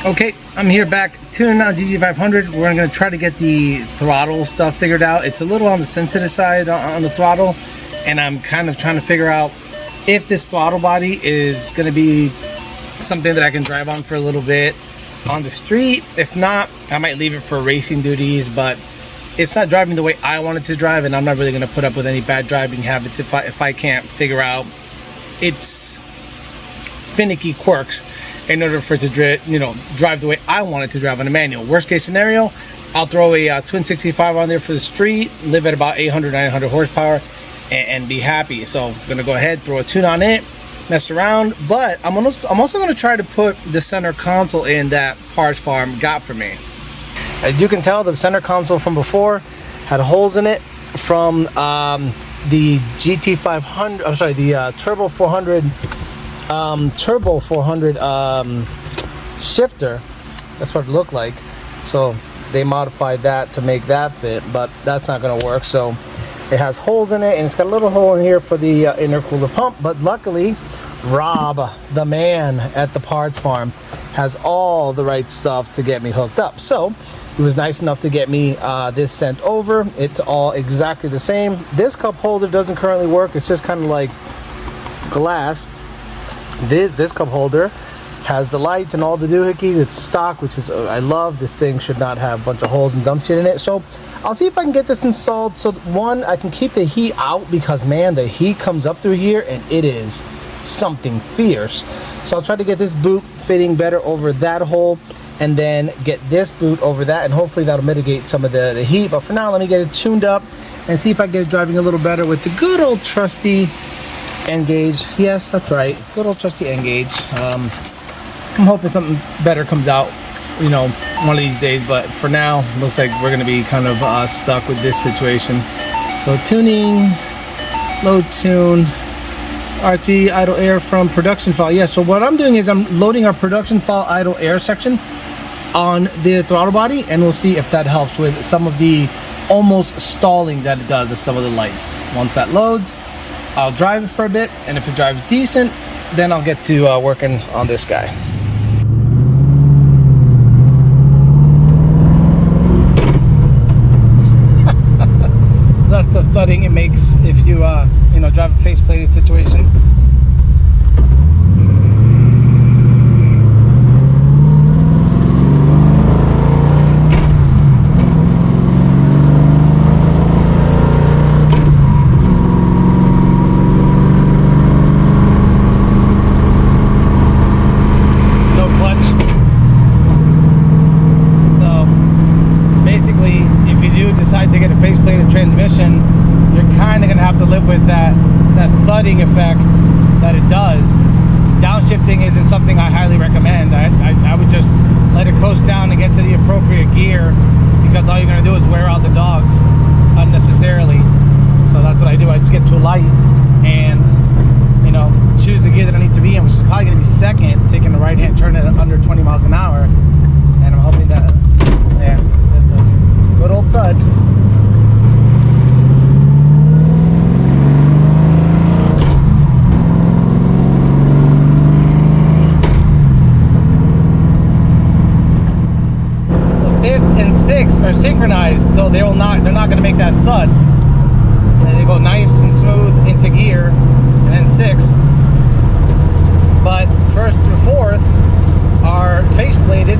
Okay, I'm here back tuning out GT500. We're gonna try to get the throttle stuff figured out. It's a little on the sensitive side on the throttle, and I'm kind of trying to figure out if this throttle body is gonna be something that I can drive on for a little bit on the street. If not, I might leave it for racing duties, but it's not driving the way I want it to drive, and I'm not really gonna put up with any bad driving habits if I can't figure out its finicky quirks in order for it to drive the way I want it to drive on a manual. Worst case scenario, I'll throw a twin 65 on there for the street, live at about 800, 900 horsepower, and be happy. So I'm gonna go ahead, throw a tune on it, mess around, but I'm also gonna try to put the center console in that Parts Farm got for me. As you can tell, the center console from before had holes in it from the GT500, I'm sorry, the Turbo 400 shifter. That's what it looked like. So they modified that to make that fit, but that's not going to work. So it has holes in it, and it's got a little hole in here for the intercooler pump. But luckily, Rob, the man at the Parts Farm, has all the right stuff to get me hooked up. So he was nice enough to get me this sent over. It's all exactly the same. This cup holder doesn't currently work. It's just kind of like glass. This cup holder has the lights and all the doohickeys. It's stock, which is I love. This thing should not have a bunch of holes and dumb shit in it. So I'll see if I can get this installed. So one, I can keep the heat out, because man, the heat comes up through here and it is something fierce. So I'll try to get this boot fitting better over that hole, and then get this boot over that, and hopefully that'll mitigate some of the heat. But for now, let me get it tuned up and see if I can get it driving a little better with the good old trusty N-gauge. Yes, that's right, good old trusty N-gauge. I'm hoping something better comes out, one of these days, but for now, looks like we're gonna be kind of stuck with this situation. So tuning, load tune, RT idle air from production file. Yeah, so what I'm doing is I'm loading our production file idle air section on the throttle body, and we'll see if that helps with some of the almost stalling that it does with some of the lights. Once that loads, I'll drive it for a bit, and if it drives decent, then I'll get to working on this guy. So that's the thudding it makes if you drive a faceplated situation. Transmission, you're kind of gonna have to live with that thudding effect that it does. Downshifting isn't something I highly recommend. I would just let it coast down and get to the appropriate gear, because all you're gonna do is wear out the dogs unnecessarily. So that's what I do. I just get to a light and choose the gear that I need to be in, which is probably gonna be second, taking the right hand turn at under 20 miles an hour, and I'm hoping that there's a good old thud. Are synchronized, so they're not going to make that thud, and they go nice and smooth into gear, and then 6. But 1st through 4th are face plated,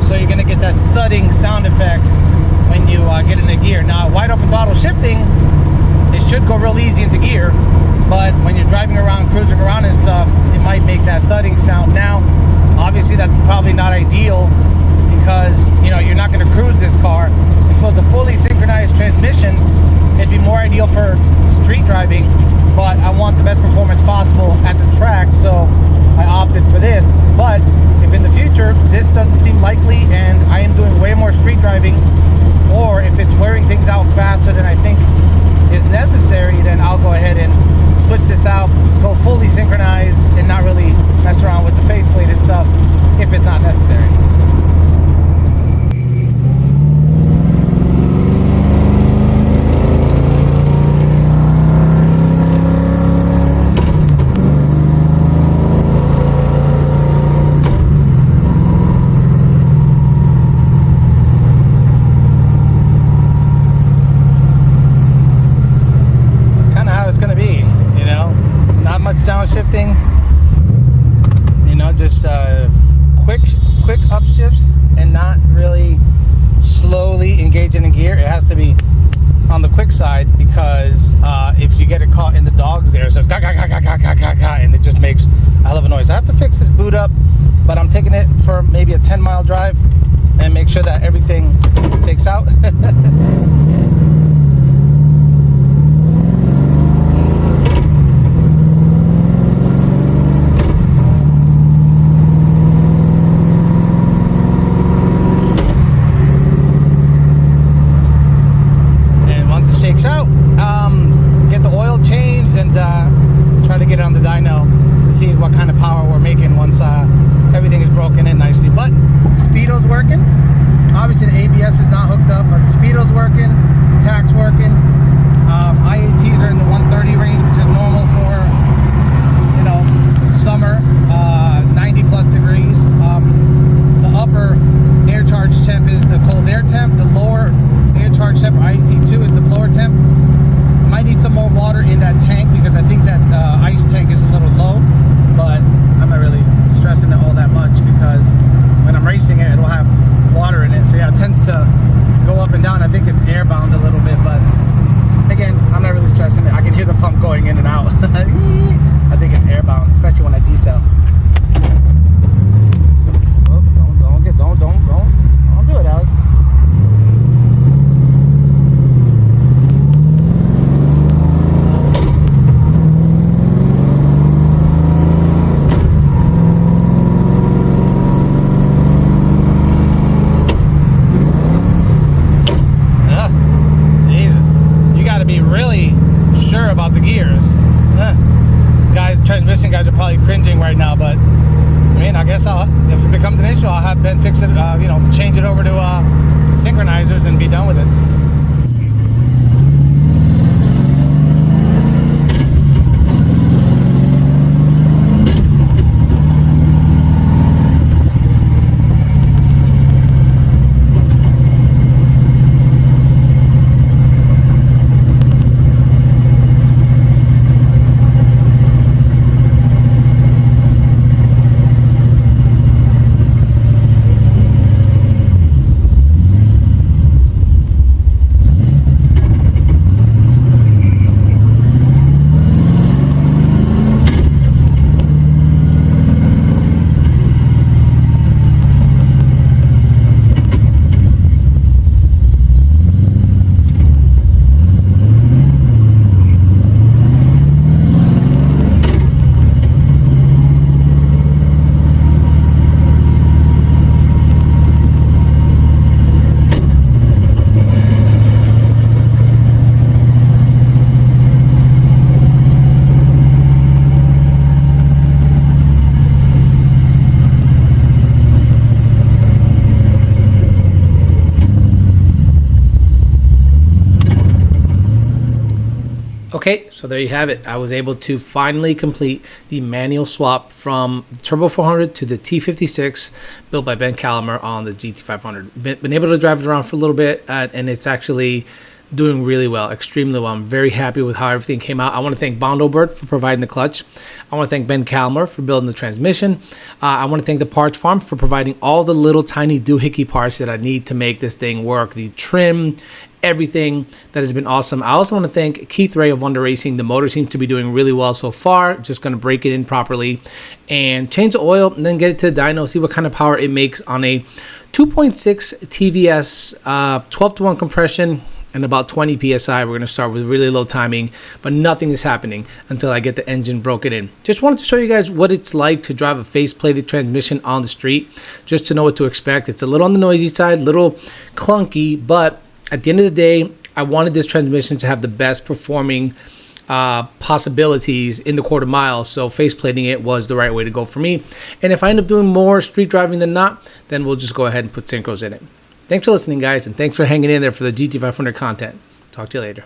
so you're going to get that thudding sound effect when you get into gear. Now, wide open throttle shifting, it should go real easy into gear, but when you're driving around, cruising around and stuff, it might make that thudding sound. Now, obviously that's probably not ideal, because you're not going to cruise this car. If it was a fully synchronized transmission, it'd be more ideal for street driving, but I want the best performance possible at the track, so I opted for this. But if in the future this doesn't seem likely and I am doing way more street driving, or if it's wearing things out faster than I think is necessary, then I'll go ahead and switch this out, go fully synchronized, and not really mess around with the faceplate and stuff if it's not necessary. downshifting, you know, just quick upshifts and not really slowly engaging in gear. It has to be on the quick side, because if you get it caught in the dogs there, it says ga ga ga ga ga ga ga ga, and it just makes a hell of a noise. I have to fix this boot up, but I'm taking it for maybe a 10-mile drive and make sure that everything takes out. Shakes out, get the oil changed, and try to get it on the dyno to see what kind of power we're making once everything is broken in nicely. But speedo's working. Obviously the ABS is not hooked up, but the speedo's working, tach's working. IATs are in the 130 range, which is normal for, you know, summer, 90 plus degrees. The upper air charge temp is the cold air temp. The lower air charge temp, IAT2, is the blower temp. Might need some more water in that tank, because I think that ice tank is a little low, but I'm not really stressing it all that much, because when I'm racing it, it'll have water in it. So yeah, it tends to go up and down. I think it's air bound a little bit, but again, I'm not really stressing it. I can hear the pump going in and out. I think it's air bound, especially when I decel. Don't do it, Alice. About the gears. Guys, transmission guys are probably cringing right now, but I mean, I guess if it becomes an issue, I'll have Ben fix it, you know, change it over to synchronizers and be done with it. Okay, so there you have it. I was able to finally complete the manual swap from the Turbo 400 to the T56 built by Ben Calamer on the GT500. Been able to drive it around for a little bit, and it's actually doing really well, extremely well. I'm very happy with how everything came out. I want to thank Bondobert for providing the clutch. I want to thank Ben Calamer for building the transmission. I want to thank the Parts Farm for providing all the little tiny doohickey parts that I need to make this thing work. The trim, everything that has been awesome. I also want to thank Keith Ray of Wonder Racing. The motor seems to be doing really well so far. Just going to break it in properly and change the oil and then get it to the dyno, see what kind of power it makes on a 2.6 TVS 12-to-1 compression and about 20 psi. We're going to start with really low timing, but nothing is happening until I get the engine broken in. Just wanted to show you guys what it's like to drive a face-plated transmission on the street, just to know what to expect. It's a little on the noisy side, a little clunky, but at the end of the day, I wanted this transmission to have the best performing possibilities in the quarter mile, so faceplating it was the right way to go for me. And if I end up doing more street driving than not, then we'll just go ahead and put synchros in it. Thanks for listening, guys, and thanks for hanging in there for the GT500 content. Talk to you later.